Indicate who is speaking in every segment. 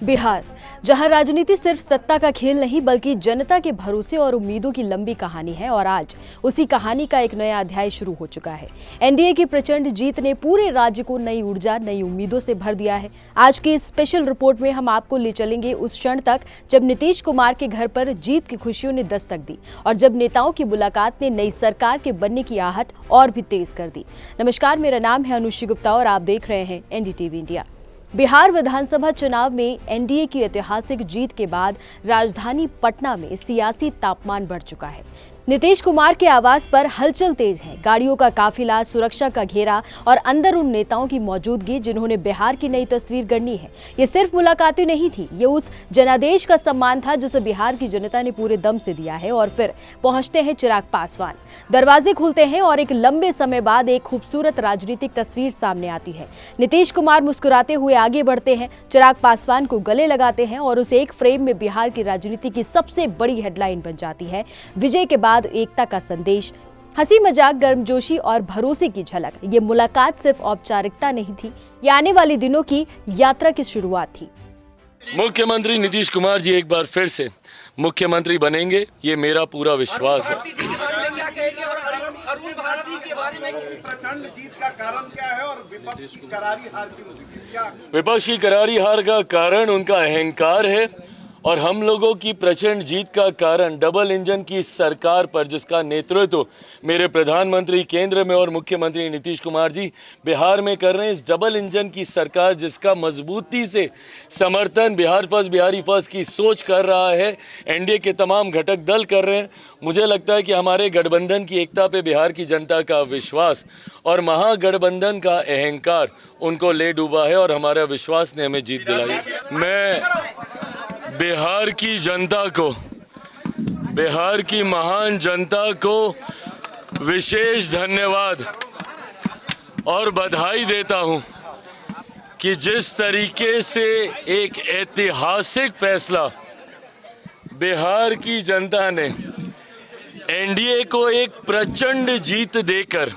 Speaker 1: बिहार, जहां राजनीति सिर्फ सत्ता का खेल नहीं बल्कि जनता के भरोसे और उम्मीदों की लंबी कहानी है और आज उसी कहानी का एक नया अध्याय शुरू हो चुका है। एनडीए की प्रचंड जीत ने पूरे राज्य को नई ऊर्जा, नई उम्मीदों से भर दिया है। आज की इस स्पेशल रिपोर्ट में हम आपको ले चलेंगे उस क्षण तक जब नीतीश कुमार के घर पर जीत की खुशियों ने दस्तक दी और जब नेताओं की मुलाकात ने नई सरकार के बनने की आहट और भी तेज कर दी। नमस्कार, मेरा नाम है अनुश्री गुप्ता और आप देख रहे हैं एनडीटीवी इंडिया। बिहार विधानसभा चुनाव में एनडीए की ऐतिहासिक जीत के बाद राजधानी पटना में सियासी तापमान बढ़ चुका है। नीतीश कुमार के आवास पर हलचल तेज है। गाड़ियों का काफिला, सुरक्षा का घेरा और अंदर उन नेताओं की मौजूदगी जिन्होंने बिहार की नई तस्वीर गढ़नी है। ये सिर्फ मुलाकातें नहीं थी, ये उस जनादेश का सम्मान था जिसे बिहार की जनता ने पूरे दम से दिया है। और फिर पहुंचते हैं चिराग पासवान। दरवाजे खुलते हैं और एक लंबे समय बाद एक खूबसूरत राजनीतिक तस्वीर सामने आती है। नीतीश कुमार मुस्कुराते हुए आगे बढ़ते हैं, चिराग पासवान को गले लगाते हैं और उस एक फ्रेम में बिहार की राजनीति की सबसे बड़ी हेडलाइन बन जाती है। विजय के बाद एकता का संदेश, हंसी मजाक, गर्मजोशी और भरोसे की झलक। ये मुलाकात सिर्फ औपचारिकता नहीं थी, ये आने वाले दिनों की यात्रा की शुरुआत थी।
Speaker 2: मुख्यमंत्री नीतीश कुमार जी एक बार फिर से मुख्यमंत्री बनेंगे, ये मेरा पूरा विश्वास है।
Speaker 3: प्रचंड जीत का कारण क्या है और विपक्ष की करारी हार की?
Speaker 2: विपक्ष की करारी हार का कारण उनका अहंकार है और हम लोगों की प्रचंड जीत का कारण डबल इंजन की सरकार पर, जिसका नेतृत्व मेरे प्रधानमंत्री केंद्र में और मुख्यमंत्री नीतीश कुमार जी बिहार में कर रहे हैं। इस डबल इंजन की सरकार जिसका मजबूती से समर्थन बिहार फर्स्ट, बिहारी फर्स्ट की सोच कर रहा है, एनडीए के तमाम घटक दल कर रहे हैं। मुझे लगता है कि हमारे गठबंधन की एकता पे बिहार की जनता का विश्वास और महागठबंधन का अहंकार उनको ले डूबा है और हमारा विश्वास ने हमें जीत दिलाई। मैं बिहार की जनता को, बिहार की महान जनता को विशेष धन्यवाद और बधाई देता हूं कि जिस तरीके से एक ऐतिहासिक फैसला बिहार की जनता ने एनडीए को एक प्रचंड जीत देकर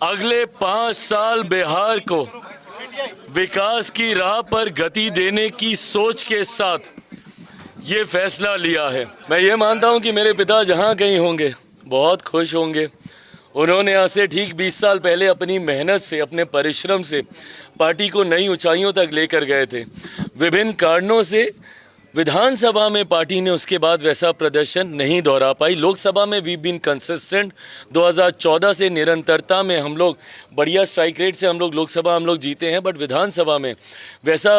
Speaker 2: अगले 5 साल बिहार को विकास की राह पर गति देने की सोच के साथ ये फैसला लिया है। मैं ये मानता हूं कि मेरे पिता जहां कहीं होंगे बहुत खुश होंगे। उन्होंने आज से ठीक 20 साल पहले अपनी मेहनत से, अपने परिश्रम से पार्टी को नई ऊंचाइयों तक लेकर गए थे। विभिन्न कारणों से विधानसभा में पार्टी ने उसके बाद वैसा प्रदर्शन नहीं दोहरा पाई। लोकसभा में वी बीन कंसिस्टेंट। 2014 से निरंतरता में हम लोग बढ़िया स्ट्राइक रेट से हम लोग जीते हैं, बट विधानसभा में वैसा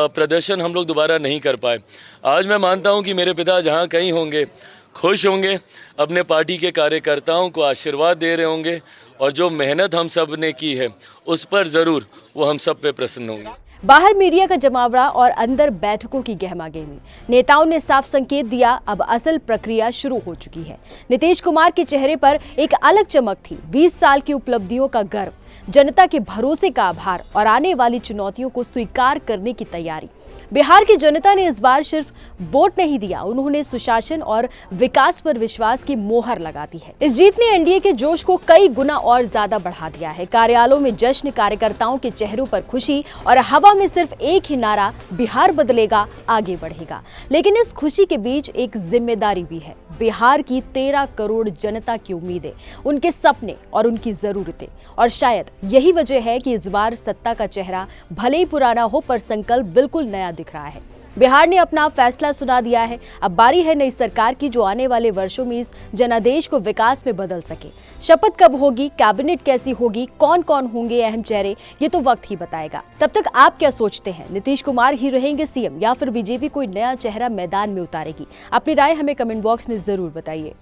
Speaker 2: प्रदर्शन हम लोग दोबारा नहीं कर पाए। आज मैं मानता हूं कि मेरे पिता जहां कहीं होंगे खुश होंगे, अपने पार्टी के कार्यकर्ताओं को आशीर्वाद दे रहे होंगे और जो मेहनत हम सब ने की है उस पर ज़रूर वो हम सब पे प्रसन्न होंगे।
Speaker 1: बाहर मीडिया का जमावड़ा और अंदर बैठकों की गहमागहमी। नेताओं ने साफ संकेत दिया, अब असल प्रक्रिया शुरू हो चुकी है। नीतीश कुमार के चेहरे पर एक अलग चमक थी। 20 साल की उपलब्धियों का गर्व, जनता के भरोसे का आभार और आने वाली चुनौतियों को स्वीकार करने की तैयारी। बिहार की जनता ने इस बार सिर्फ वोट नहीं दिया, उन्होंने सुशासन और विकास पर विश्वास की मोहर लगा दी है। इस जीत ने एनडीए के जोश को कई गुना और ज्यादा बढ़ा दिया है। कार्यालयों में जश्न, कार्यकर्ताओं के चेहरों पर खुशी और हवा में सिर्फ एक ही नारा, बिहार बदलेगा, आगे बढ़ेगा। लेकिन इस खुशी के बीच एक जिम्मेदारी भी है। बिहार की 13 करोड़ जनता की उम्मीदें, उनके सपने और उनकी जरूरतें। और शायद यही वजह है कि इस बार सत्ता का चेहरा भले ही पुराना हो पर संकल्प बिल्कुल नया दिख रहा है। बिहार ने अपना फैसला सुना दिया है। अब बारी है नई सरकार की जो आने वाले वर्षों में इस जनादेश को विकास में बदल सके। शपथ कब होगी, कैबिनेट कैसी होगी, कौन कौन होंगे अहम चेहरे, ये तो वक्त ही बताएगा। तब तक आप क्या सोचते हैं, नीतीश कुमार ही रहेंगे सीएम या फिर बीजेपी कोई नया चेहरा मैदान में उतारेगी? अपनी राय हमें कमेंट बॉक्स में जरूर बताइए।